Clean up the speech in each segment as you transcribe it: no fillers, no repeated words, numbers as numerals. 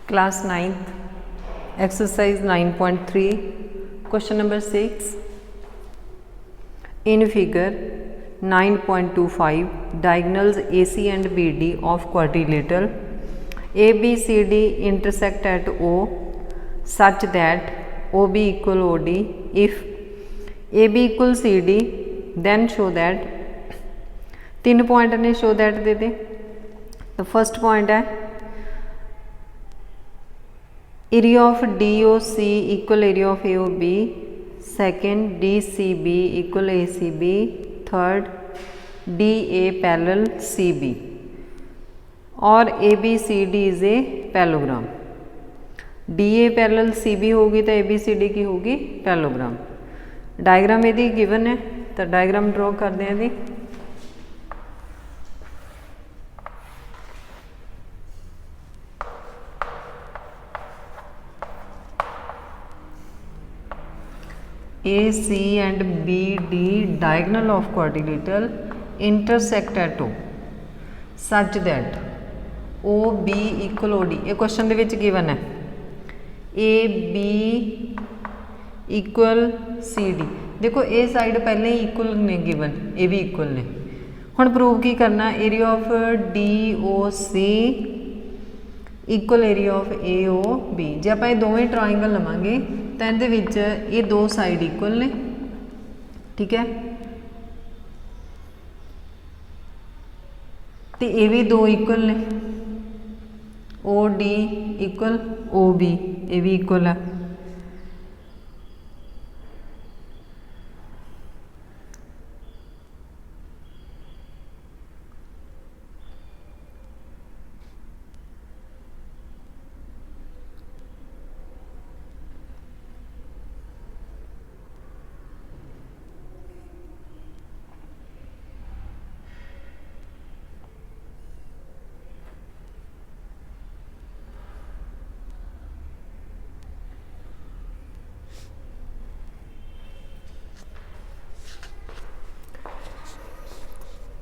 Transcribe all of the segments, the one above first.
Class 9th, exercise 9.3, question number 6. In figure 9.25, diagonals AC and BD of quadrilateral ABCD intersect at O such that OB equal OD. If AB equal CD, then show that. 3 point ने show that they दे. तो first point है area of DOC equal area of AOB, second DCB equal ACB, third DA parallel CB और ABCD is a parallelogram. DA parallel CB होगी तो ABCD की होगी parallelogram. Diagram यदि given है तो डायग्राम ड्रॉ करते हैं जी. AC and BD diagonal of quadrilateral intersect at O such that OB equal OD. ये क्वेश्चन दे विच गिवन है AB इक्वल CD. देखो ये साइड पहले ही इक्वल ने गिवन, ये भी इक्वल ने. हुण प्रूव की करना area of DOC equal area of AOB. जे आप दोवें ट्राइंगल लवांगे तो ये दो साइड इक्वल ने. ठीक है, तो ये भी दो इक्वल ने. OD इक्वल OB, ये भी इक्वल है.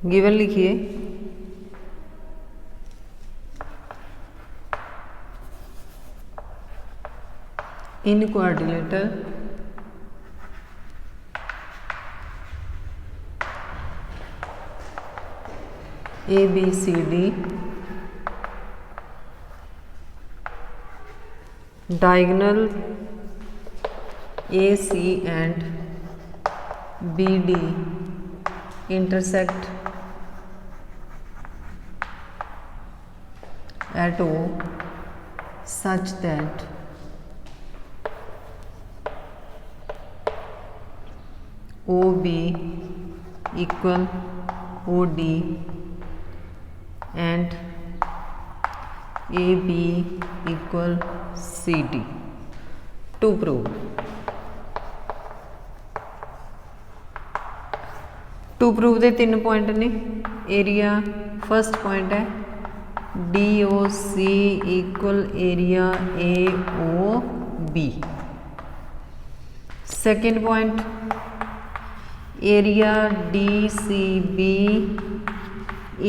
गिवन लिखिए इन quadrilateral ABCD diagonal AC and BD intersect at O such that OB equal OD and AB equal CD. To prove. To prove के 3 पॉइंट ने. एरिया फर्स्ट पॉइंट है DOC equal area AOB. Second point area DCB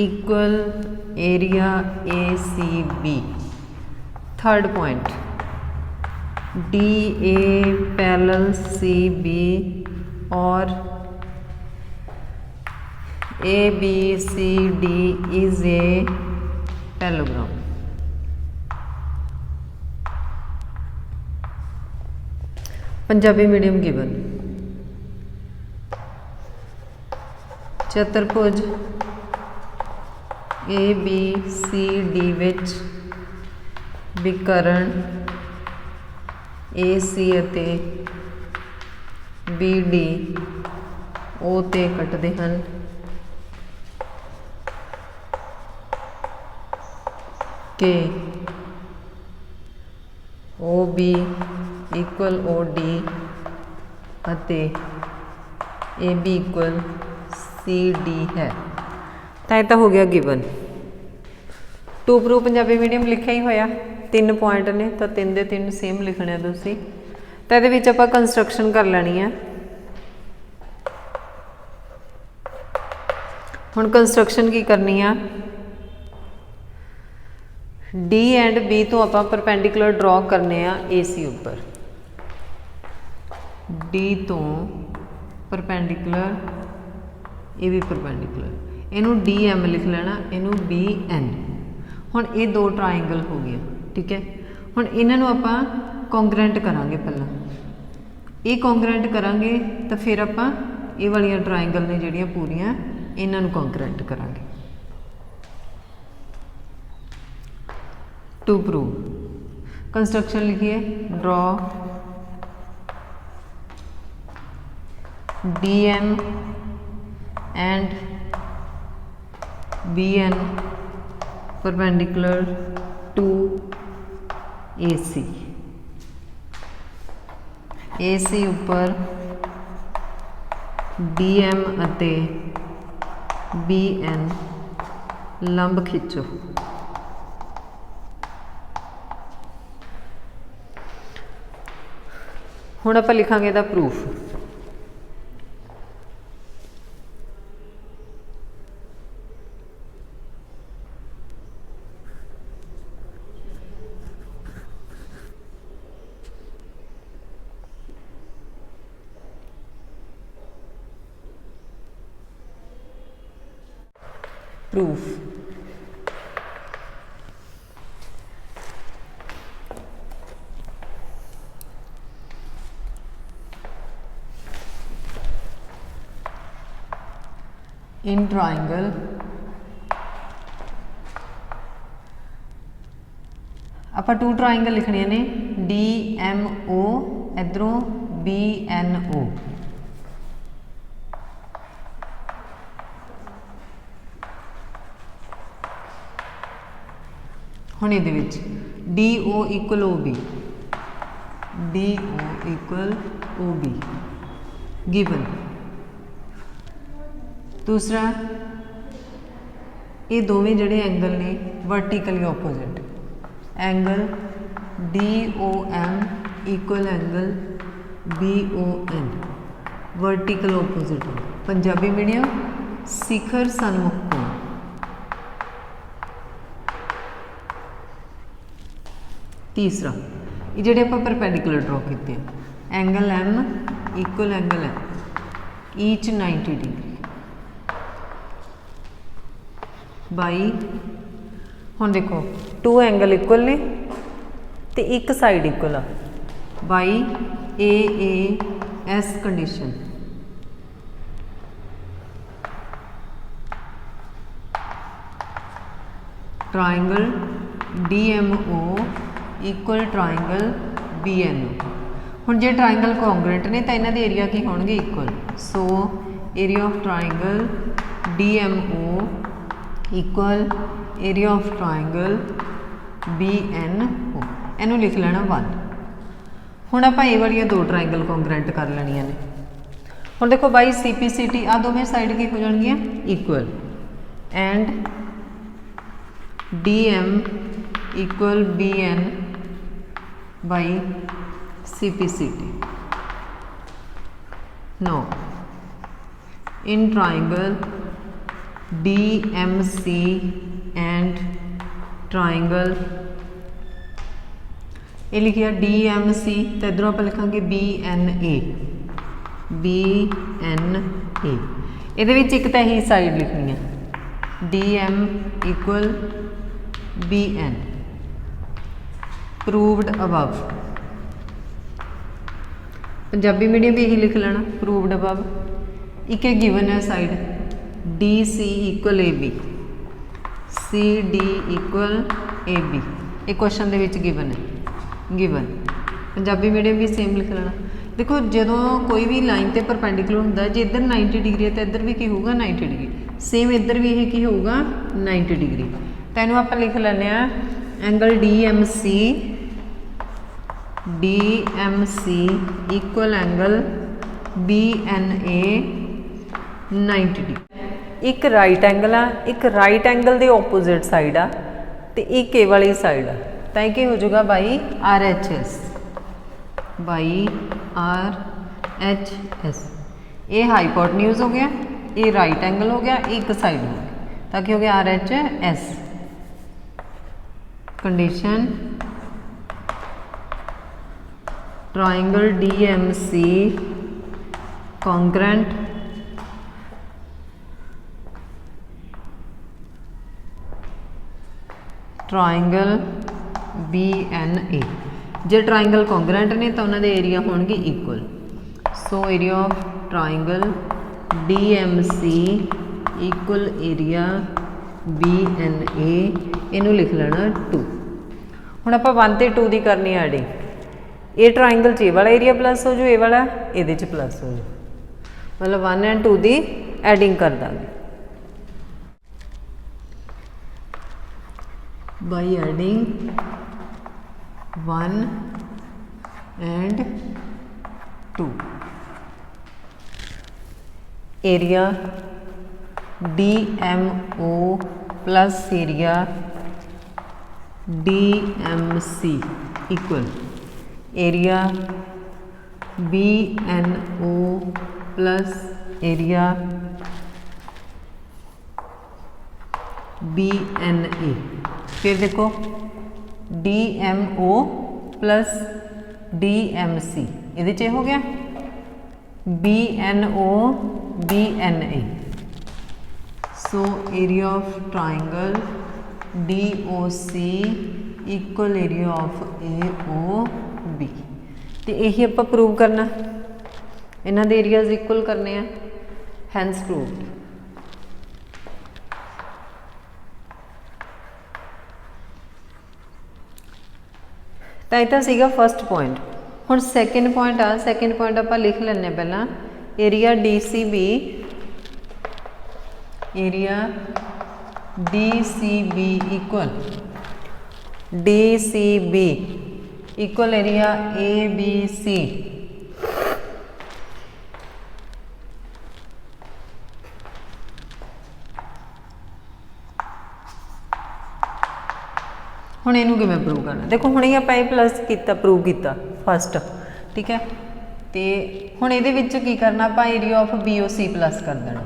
equal area ACB. Third point DA parallel CB और ABCD is a parallelogram. Punjabi medium given चतुर्भुज ABCD विच विकर्ण AC ਅਤੇ BD O ਤੇ ਕੱਟਦੇ ਹਨ. के OB इक्वल OD अते AB इक्वल CD है. तो यह तो हो गया given. To prove Punjabi medium लिखा ही होया. 3 पॉइंट ने तो 3 दे 3 सेम लिखने तुसी. तो ये आप कंस्ट्रक्शन कर लेनी है. हुण कंस्ट्रक्शन की करनी है डी एंड बी तो आप परपेंडिकुलर ड्रॉ करने ए सी उपर डी तो परपेंडिकुलर ये भी परपेंडिकुलर इनू डी एम लिख लेना इनू बी एन। हुण ये दो ट्राइंगल हो गया ठीक है। हुण इन्हां नूं आपां कॉन्ग्रेंट करांगे पहला ये कॉन्ग्रेंट करांगे तो फिर आपां ये वालियां ट्राइंगल ने जिहड़ियां पूरियां इन्हां नूं कॉन्ग्रेंट करांगे। टू प्रूव कंस्ट्रक्शन लिखिए draw DM and BN perpendicular to AC AC ऊपर DM अते BN लंब खिंचो। हुण आपां लिखांगे इहदा प्रूफ। प्रूफ इन ट्राइंगल आप टू ट्राइंगल लिखने ने DMO इधरों BNO हुण इहदे विच DO equal OB DO equal OB given. दूसरा ये दोवें जिहड़े एंगल ने vertically opposite angle DOM equal angle BON vertical opposite Punjabi medium शिखर सन्मुख कोण। तीसरा ये जिहड़े आपां परपेंडिकुलर ड्रॉ कीते angle M equal angle M each 90 degree by हुण देखो टू एंगल इक्वल ने तो एक साइड इक्वल आ by AS condition triangle DMO equal triangle BNO। हुण जे ट्राइंगल कॉन्ग्रेंट ने तो इन्हां दे एरिया की होणगे equal so area of triangle DMO equal area of triangle BNO इनू लिख लेना 1। हुण आपां ये वालियां दो ट्राइंगल कॉन्ग्रेंट कर लेनियां ने। हुण देखो बाई CPCT आ दोवें साइड की हो जाणगियां equal and DM equal BN by CPCT। No in triangle DMC and triangle ये लिखिया DMC तो इधरों आप लिखांगे BNA ये एक तो ही साइड लिखनी है DM equal BN proved above Punjabi medium भी यही लिख लेना प्रूवड अबव। एक गिवन है side DC equal AB CD equal AB ये क्वेश्चन दे विच गिवन है गिवन पंजाबी मीडियम भी सेम लिख लेना। देखो जो कोई भी लाइन ते परपेंडिकुलर होंदा जे इधर 90 डिग्री है तो इधर भी की होगा 90 डिग्री सेम इधर भी यह की होगा 90 डिग्री। तो इनू आप लिख लें angle DMC equal angle BNA 90 degree. एक राइट एंगल आ एक राइट एंगल के ओपोजिट साइड आ तो एक ए वाली साइड आ तो यह हो जाएगा बाई RHS ये हाइपोटन्यूज हो गया ये राइट एंगल हो गया एक साइड हो गया ताकि हो गया RHS condition triangle DMC congruent triangle BNA। जे ट्राइंगल कॉन्ग्रेंट ने तो उन्होंने एरिया होंगे equal. So area of triangle DMC equal area BNA, इनू लिख लेना 2। हुण आपां 1 ते 2 की करनी एडिंग। ये ट्राइंगल च ये वाला एरिया प्लस हो जाए, ये वाला ये प्लस हो जाए, मतलब 1 एंड 2 की एडिंग कर देंगे by adding 1 and 2। Area DMO plus area DMC equal area BNO plus area BNA। फिर देखो DMO प्लस DMC ये हो गया, BNO BNA। So area of triangle DOC equal area of AOB। तो यही आप प्रूव करना, इन्हों के एरियाज इक्वल करने हैं, हैंस प्रूव्ड। तो यह सीगा फर्स्ट पॉइंट। हुण सैकेंड पॉइंट आ, सैकेंड पॉइंट आप लिख लें पहला area DCB, area DCB equal DCB equal area ABC। हुण इनू किवें प्रूव करना, देखो हुण ही आपां प्लस किया प्रूव किया फस्ट, ठीक है। तो हुण इहदे विच की करना, आपां एरिया ऑफ BOC प्लस कर देना।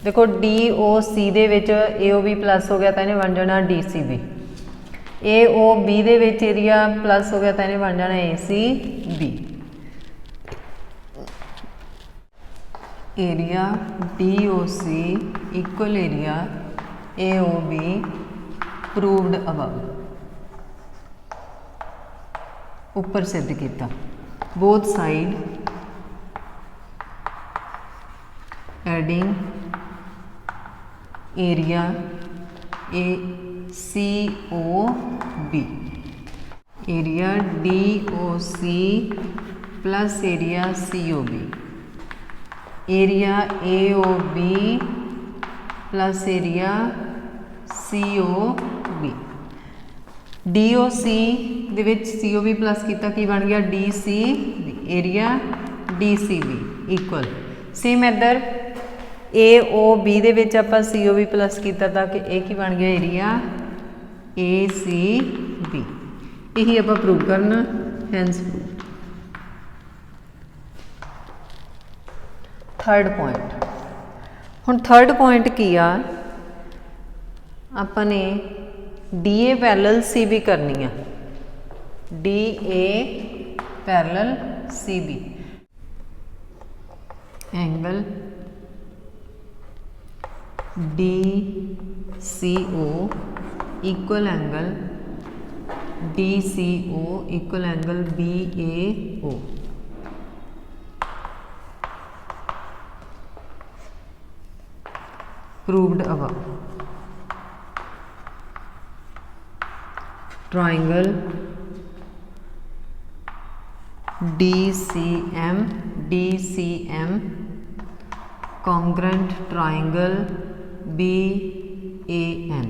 देखो DOC दे विच AOB प्लस हो गया तो इन्हें बन जाना DCB, AOB they which area plus हो गया तो इन्हें बन जाना ACB। Area DOC equal area AOB proved above, ऊपर सिद्ध किया। Both side adding area ACOB, area DOC plus area COB, area AOB plus area COB। DOC दे विच COB प्लस किया कि बन गया DCB, area DCB equal same इधर AOB दे विच आपां COB plus किया था कि एक ही बन गया एरिया ACB। यही आपां प्रूव करना, हैंस प्रूव्ड। थर्ड पॉइंट, हुण थर्ड पॉइंट की आ, आपने DA पैरेलल CB करनी है, DA parallel CB angle DCO equal angle DCO equal angle BAO। Proved above. Triangle DCM congruent triangle BAN।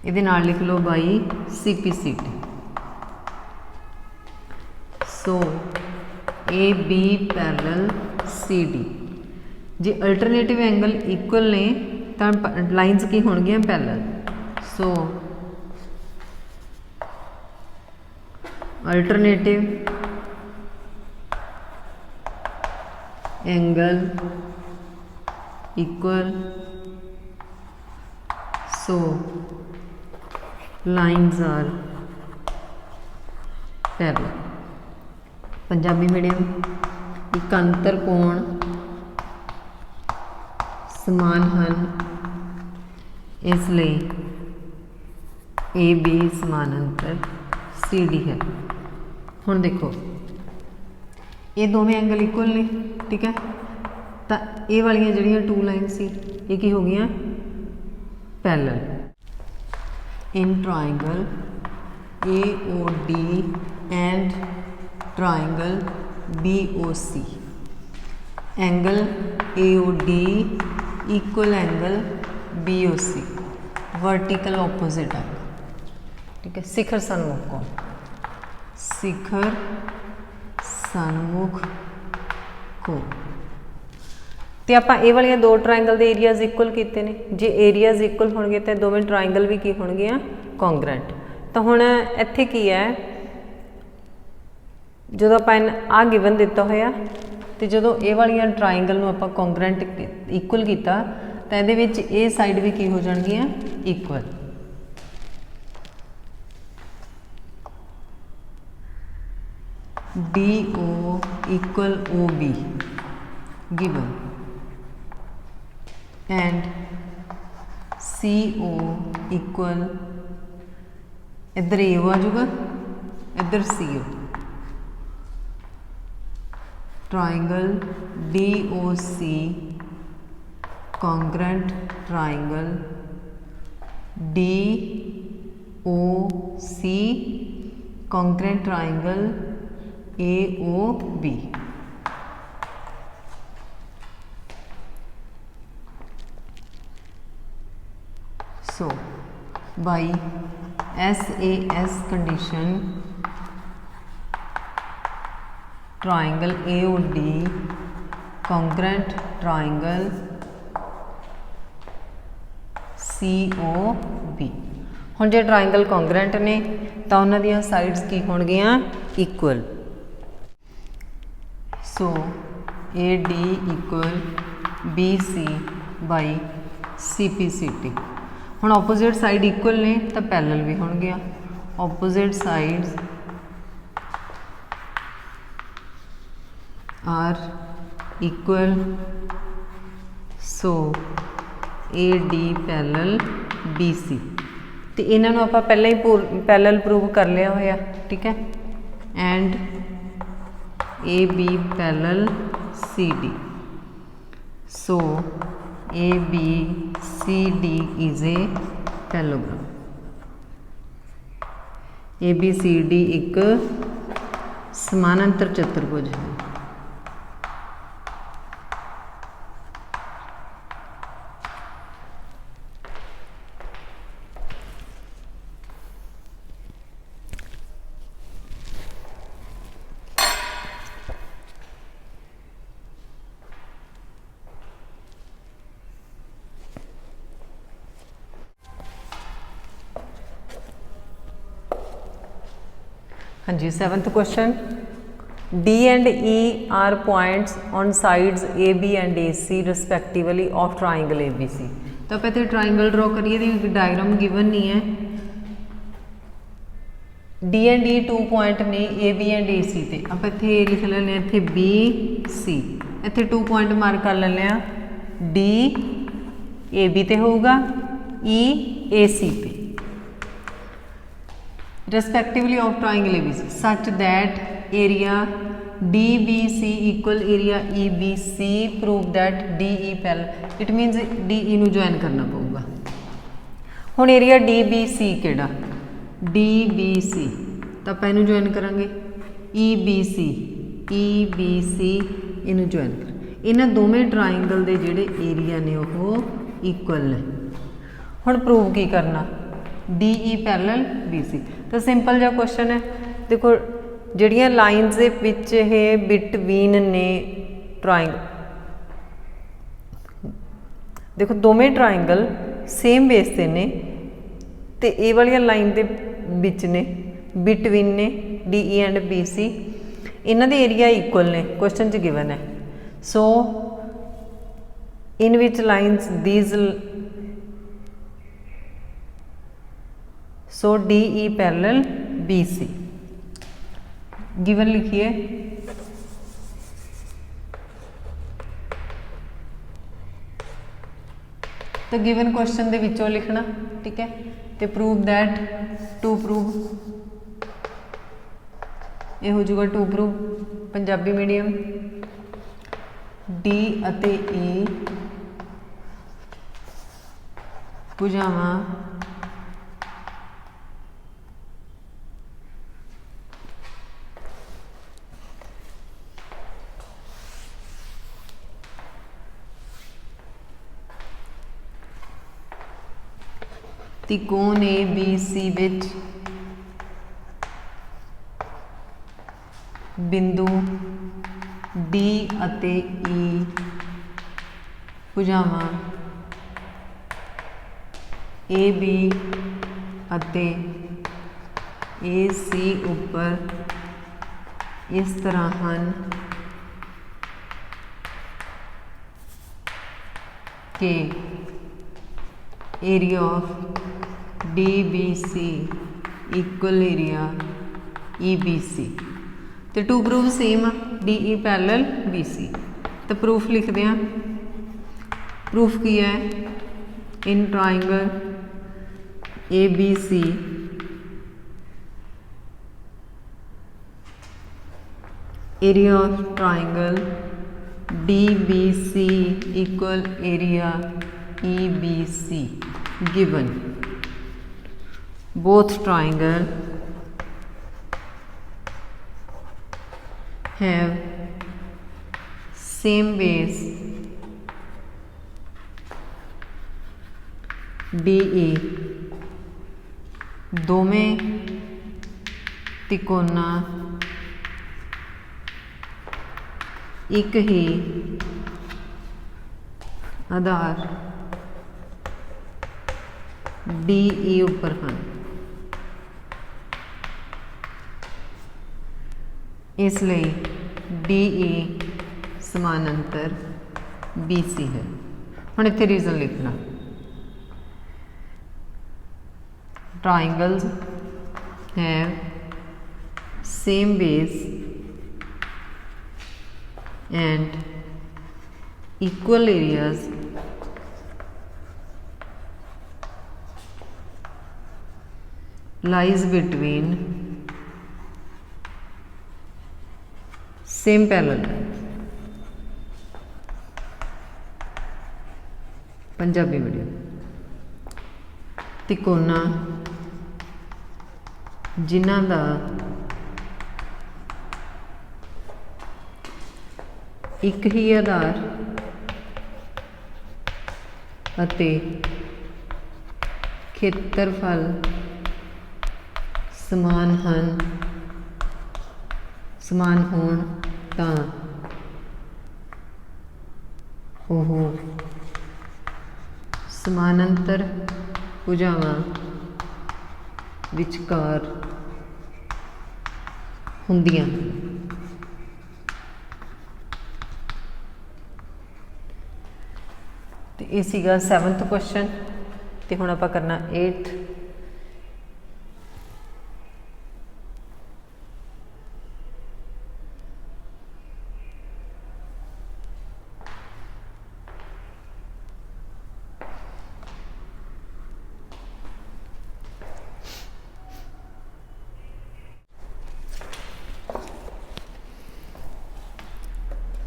इहदे नाल लिख लो by CPCT। So AB parallel CD, जे अल्टरनेटिव एंगल इक्वल ने तो लाइनस की होणगियां parallel. So alternative angle equal So lines are parallel. Punjabi medium एक अंतर कोण समान हैं इसलिए ए बी समान अंतर सी डी है। हुण देखो ये दोवें एंगल इक्वल ने, ठीक है, तो ये वाली जड़ियाँ टू लाइन सी ये की हो गई parallel. In triangle A O D and triangle B O C, angle A O D equal angle B O C, vertical opposite angle, ठीक है। शिखर सन्मुख कोण, शिखर सन्मुख कोण। तो आप ये वाली दो ट्राइंगल के एरियाज इक्वल किए ने, जे एरियाज इक्वल होंगे तो दोवें ट्राइंगल भी की होंगे कॉन्ग्रेंट। तो हुण इत्थे की है, जो आप आ गिवन दिता होया तो जो ये वाली ट्राइंगल में आप कॉन्ग्रेंट इक्वल किया तो ये साइड भी की हो जाएगी equal. D O equal O B given and C O equal, इधर ए आ जाऊगा इधर C O, triangle D O C congruent triangle D O C congruent triangle A O B. So by SAS condition triangle AOD congruent triangle COB। हुण जे triangle congruent ने तो उन्होंने sides की होणगियां equal. So AD equal BC by CPCT। हुण opposite side equal ने तो parallel भी होणगियां, opposite sides are equal. So AD parallel BC, तो इन्हों आप पहले ही पैरेलल प्रूव कर लिया होया, ठीक है। And AB parallel CD। So ABCD is a parallelogram. ABCD एक समानांतर चतुर्भुज है। हाँ जी, 7th question, D and E are points on sides AB and AC respectively of triangle ABC। तो आप इतने ट्राइंगल ड्रॉ करिए, डायग्राम गिवन नहीं है। D and E 2 पॉइंट ने AB and AC ते, आप इतने लिख लेने इतने BC, इतने 2 पॉइंट मार्क कर लेने D AB ते होगा, E AC ते respectively of triangle ABC such that area DBC equal area EBC, prove that DE parallel। it means DE ਨੂੰ join करना पऊगा। ਹੁਣ area DBC ਕਿਹੜਾ, DBC ਤਾਂ ਆਪਾਂ ਇਹਨੂੰ join ਕਰਾਂਗੇ, EBC ਇਹਨੂੰ join ਕਰ। ਇਹਨਾਂ ਦੋਵੇਂ ਟ੍ਰਾਇੰਗਲ ਦੇ ਜਿਹੜੇ ਏਰੀਆ ਨੇ ਉਹ ਇਕੁਅਲ ਨੇ। ਹੁਣ ਪ੍ਰੂਵ ਕੀ ਕਰਨਾ, DE पैरेलल BC। तो सिंपल जा क्वेश्चन है, देखो जड़ियाँ लाइन्स दे विच ये बिटवीन ने ट्राइंगल, देखो दोवें ट्राइंगल सेम बेस ते ने ते ए वाली लाइन दे विच ने बिटवीन ने DE एंड BC, इन्हां दे एरिया इक्वल ने, क्वेश्चन च गिवन है। सो इन विच lines these so D E parallel B C. Given लिखिए तो गिवन क्वेश्चन दे विचों लिखना, ठीक है। तो प्रूव दैट, टू प्रूव, ये हो जाएगा to prove Punjabi medium, D अते ई भुजावां त्रिकोण ए बी सी विच बिंदु डी अते ई भुजावां ए बी अते ए सी उपर इस तरह हैं कि area of D B C equal area E B C. तो टू प्रूफ सेम आ, D E parallel B C. तो प्रूफ लिखते हैं, प्रूफ की है in triangle A B C area of triangle D B C equal area E B C given both triangle have same base DE, दोवें त्रिकोणा एक ही आधार DE उपर हैं, इसलिए DE समानांतर BC है। हुण इत्थे रीजन लिखना, triangles have same base and equal areas lies between same parallel। Punjabi मीडियम त्रिकोणा जिन्हां दा एक ही आधार अते खेत्रफल समान हैं, समान होण तां ओह समानांतर भुजावां विचकार हुंदियां। तो ये सीगा 7th क्वेश्चन। तो हुण आपां करना 8th।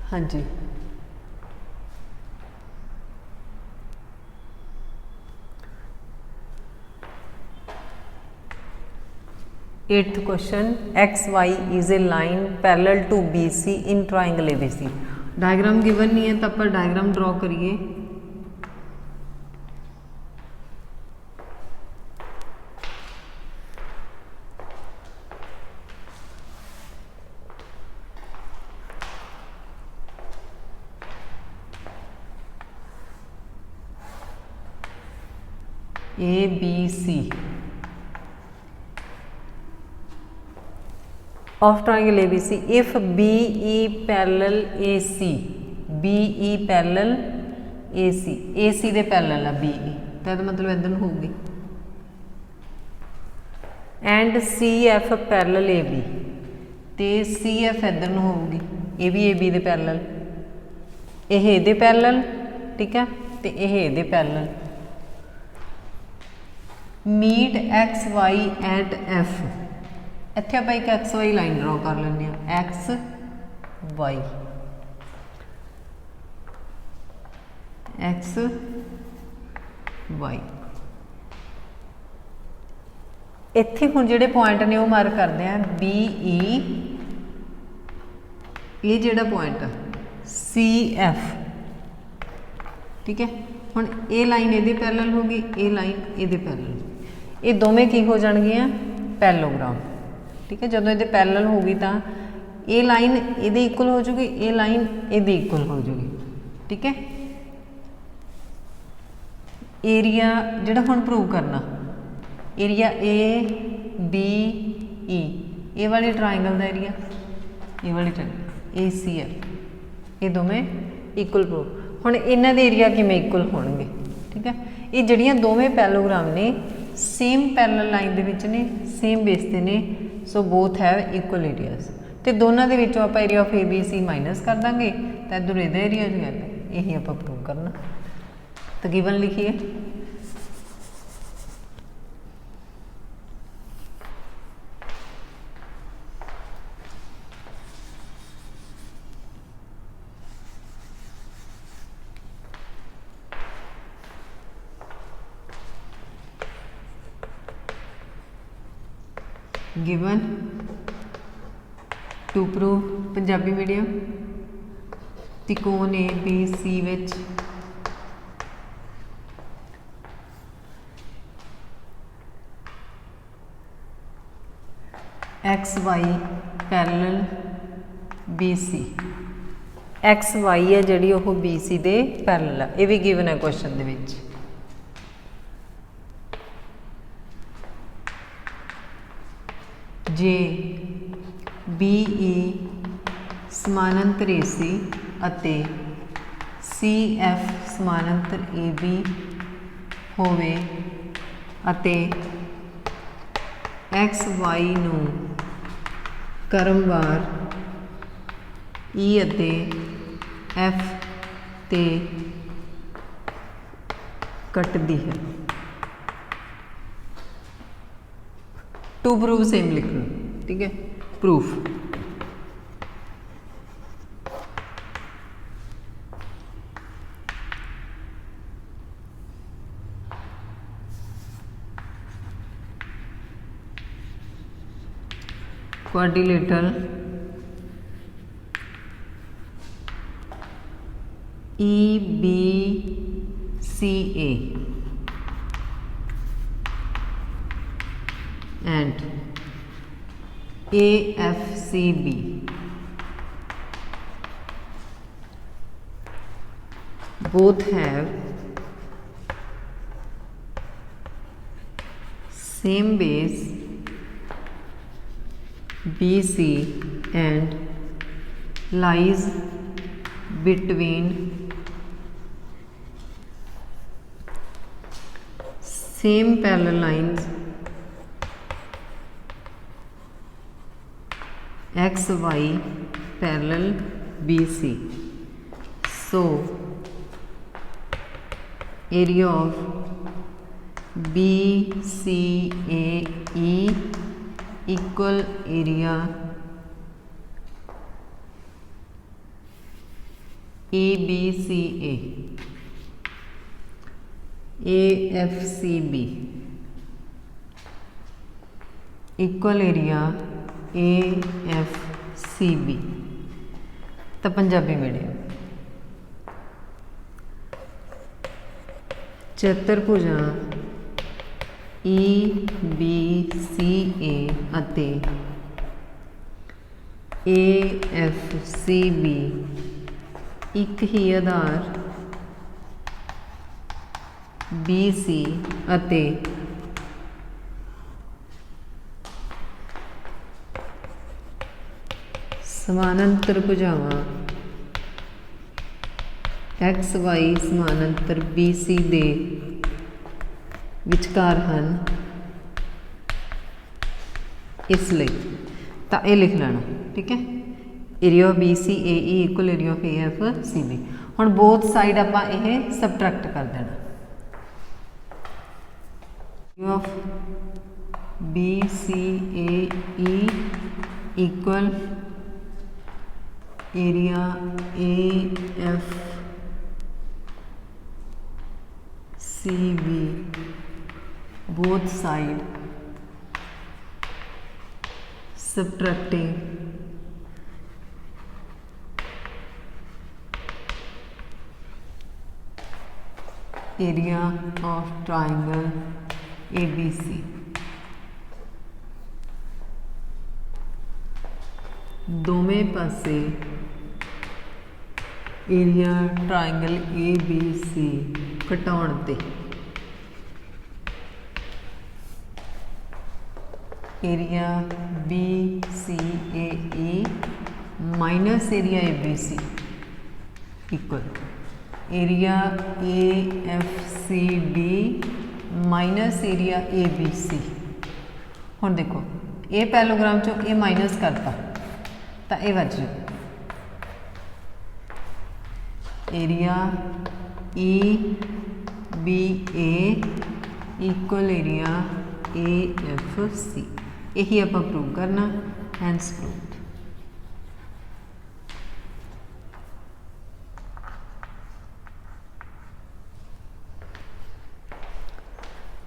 हाँ जी, eighth question, X Y is a line parallel to B C in triangle A B C. Diagram given नहीं है तो आप डायग्राम ड्रॉ करिए। A B C of triangle A B C if B E parallel A C, B E parallel A C दे parallel है B E, तो मतलब इधर होगी and C F parallel A B, तो सी एफ इधर ਨੂੰ ਹੋਊਗੀ, ਇਹ ਵੀ ए बी ਦੇ पैरल, ਇਹ ਇਹਦੇ पैरल, ठीक है, तो ਇਹ ਇਹਦੇ parallel. Meet X Y at F, इत्थे आप एक एक्स वाई लाइन ड्रॉ कर लें, एक्स वाई, एक्स वाई। इत्थे हुण जिहड़े पॉइंट ने वो मार्क करते हैं बी ई, ये जिहड़ा पॉइंट सी एफ, ठीक है। हुण ये लाइन इहदे पैरल होगी, ये लाइन इहदे पैरल, ये दोवें की हो जाणगियां पैरेललोग्राम, ठीक है। जदों इहदे पैरल होगी तो ये लाइन इहदे इक्वल हो जूगी, ये लाइन इहदे इक्वल हो जूगी, ठीक है। एरिया जिहड़ा हुण प्रूव करना, एरिया ए बी ई, ये वाले ट्राइंगल का एरिया, ये वाले ट्राइंगल ए सी एफ, ये दोवें इक्वल प्रूव। हुण इन्हां दे एरिया किवें इक्वल होणगे, ठीक है। ये जिहड़ियां दोवें पैरेललोग्राम ने सेम पैरेलल लाइन दे विच ने, सेम बेस ते ने, so both have equal areas. तो दोनों के विचों आपां area of A B C minus कर देंगे, तो इधर इहदा एरिया जो है यही आपां प्रूव करना। तो गिवन लिखिए, given to prove Punjabi medium त्रिकोण ए बी सी विच X Y parallel B C, X Y है जिहड़ी ओह बी सी दे पैरेलल है, ये भी गिवन है क्वेश्चन दे विच। जे बी ई समानांतर ए सी अते सी एफ समानांतर ए बी होवे अते एक्स वाई नूं क्रमवार ई अते एफ ते कटदी है। टू प्रूव सेम लिखना, ठीक है। Proof quadrilateral EBCA and AFCB both have same base BC and lies between same parallel lines XY parallel BC. So area of BCAE equal area ABCA, AFCB equal area AFCB। तो Punjabi medium चतुर्भुजां EBCA अते AFCB एक ही आधार BC अते समानांतर भुजावां XY समानांतर BC दे विचकार हन इसलिए तो ये लिख लेना, ठीक है। Area of B C A E equal area of A F C B. हुण बोथ साइड आपां ये सबट्रैक्ट कर देना। Area of B C A E equal area A F C B, both side subtracting area of triangle ABC। दोवें पासे area triangle ABC घटाउण ते area B C A E minus area A B C equal area A F C D minus area A B C. हुण देखो ये parallelogram चो ये minus करता तो ये बच जाए area E B A equal area A F C. यही आप प्रूव करना, हैंस प्रूव्ड।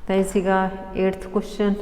तो यह 8th क्वेश्चन।